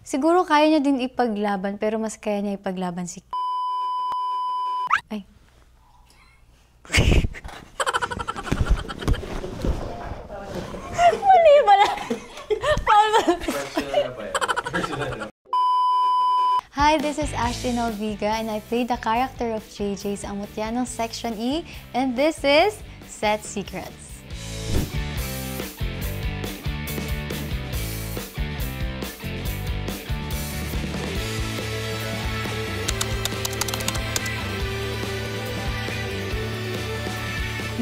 Siguro kaya niya din ipaglaban, pero mas kaya niya ipaglaban si... Ay. Mali pala. Hi, this is Ashley Nolviga and I played the character of JJ sa Amutyanong Section E and this is Set Secrets.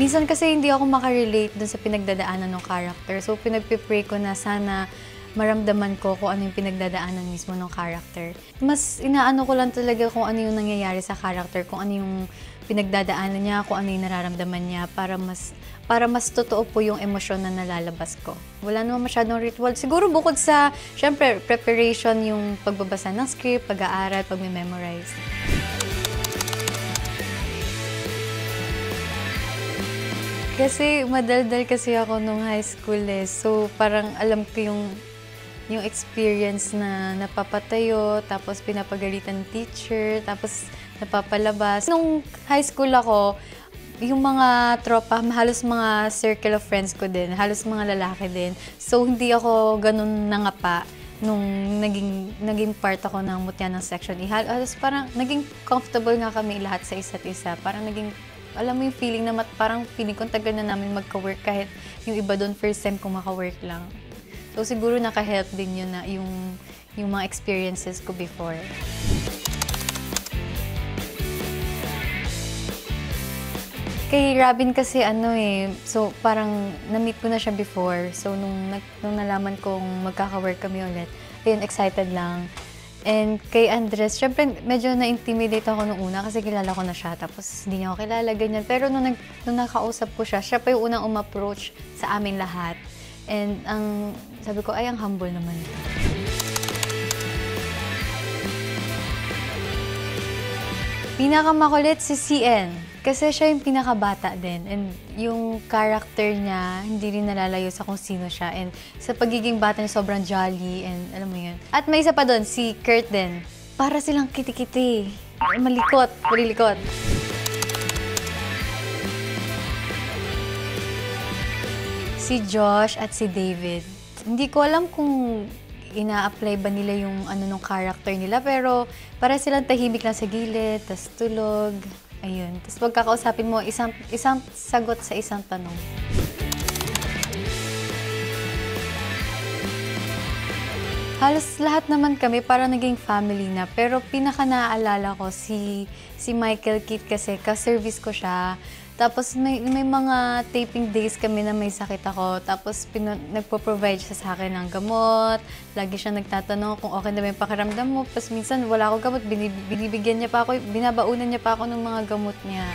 Minsan kasi hindi ako makarelate dun sa pinagdadaanan ng character. So, pinagpipray ko na sana maramdaman ko kung ano yung pinagdadaanan mismo ng character. Mas inaano ko lang talaga kung ano yung nangyayari sa character, kung ano yung pinagdadaanan niya, kung ano yung nararamdaman niya, para mas totoo po yung emosyon na nalalabas ko. Wala naman masyadong ritual. Siguro bukod sa, syempre, preparation, yung pagbabasa ng script, pag-aaral, pag-memorize. Kasi madaldal kasi ako nung high school eh. So parang alam ko yung experience na napapatayo, tapos pinapagalitan ng teacher, tapos napapalabas. Nung high school ako, yung mga tropa, halos mga circle of friends ko din, halos mga lalaki din. So hindi ako ganun nangapa nung naging part ako ng Mutyanong Section E. Halos parang naging comfortable nga kami lahat sa isa't isa. Parang naging alam mo yung feeling na parang feeling ko tagal na namin magka-work kahit yung iba doon first time ko maka-work lang. So siguro naka-help din yun na yung mga experiences ko before. Kay Robin kasi so parang na-meet ko na siya before. So nung nalaman kong magkaka-work kami ulit, ayun, excited lang. And kay Andres, syempre medyo na-intimidate ako nung una kasi kilala ko na siya. Tapos hindi niya ako kilala, ganyan. Pero nung nakausap ko siya pa yung unang umapproach sa amin lahat. And sabi ko, ay, ang humble naman. Pinakamakulit si CN. Kasi siya yung pinakabata din. And yung character niya, hindi rin nalalayo sa kung sino siya. And sa pagiging bata niya, sobrang jolly. And alam mo yun. At may isa pa doon, si Kurt din. Para silang kiti-kiti. Malikot. Malilikot. Si Josh at si David. Hindi ko alam kung ina-apply ba nila yung nung character nila. Pero para silang tahimik lang sa gilid, tas tulog. Ayun. Tapos pagkakausapin mo, isang sagot sa isang tanong. Halos lahat naman kami para naging family na. Pero pinaka-naaalala ko si Michael Keith kasi ka-service ko siya. Tapos may mga taping days kami na may sakit ako. Tapos nagpo-provide siya sa akin ng gamot. Lagi siya nagtatanong kung okay na ba yung pakiramdam mo. Tapos minsan wala akong gamot, binibigyan niya pa ako, binabaunan niya pa ako ng mga gamot niya.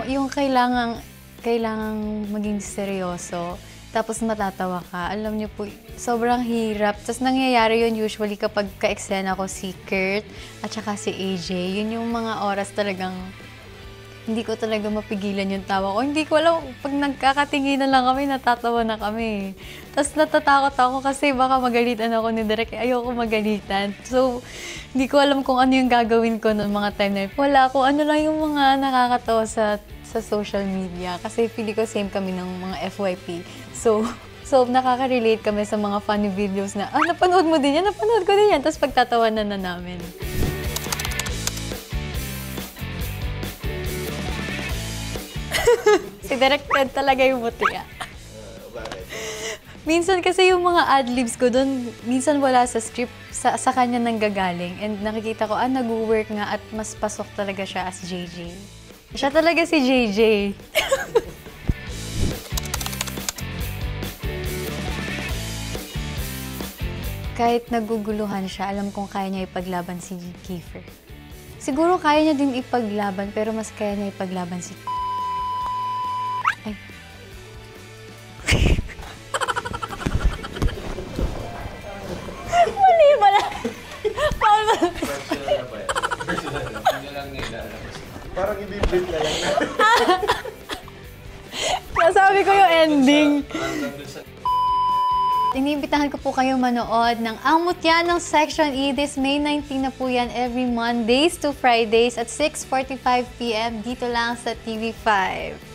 Yung kailangang maging seryoso. Tapos matatawa ka. Alam niyo po, sobrang hirap. Tapos nangyayari yun usually kapag ka-eksena ko si Kurt at saka si AJ. Yun yung mga oras talagang hindi ko talaga mapigilan yung tawa ko. Hindi ko alam, pag nagkakatinginan lang kami, natatawa na kami. Tapos natatakot ako kasi baka magalitan ako ni Direk. Ayoko magalitan. So, hindi ko alam kung ano yung gagawin ko noong mga time na yun. Wala ko, ano lang yung mga nakakatawa sa social media. Kasi feeling ko same kami ng mga FYP. So nakaka-relate kami sa mga funny videos na, napanood mo din yan, napanood ko din yan. Tapos pagtatawanan na namin. Si Direk Ted talaga yung mutya. Minsan kasi yung mga adlibs ko doon, minsan wala sa script, sa kanya nanggagaling. And nakikita ko, nag-work nga at mas pasok talaga siya as JJ. Siya talaga si JJ. Kahit naguguluhan siya, alam kong kaya niya ipaglaban si Kiefer. Siguro kaya niya din ipaglaban, pero mas kaya niya ipaglaban si... Ay. Mali pala! Personal na ba yan? Personal na. Hindi lang nilalabas. Parang i-beep na lang. Nasabi ko yung ending. Parang hanggang dun sa... Iniimbitahan ko po kayo manood ng Ang Mutya ng Section E this May 19 na po yan every Mondays to Fridays at 6:45 p.m. dito lang sa TV5.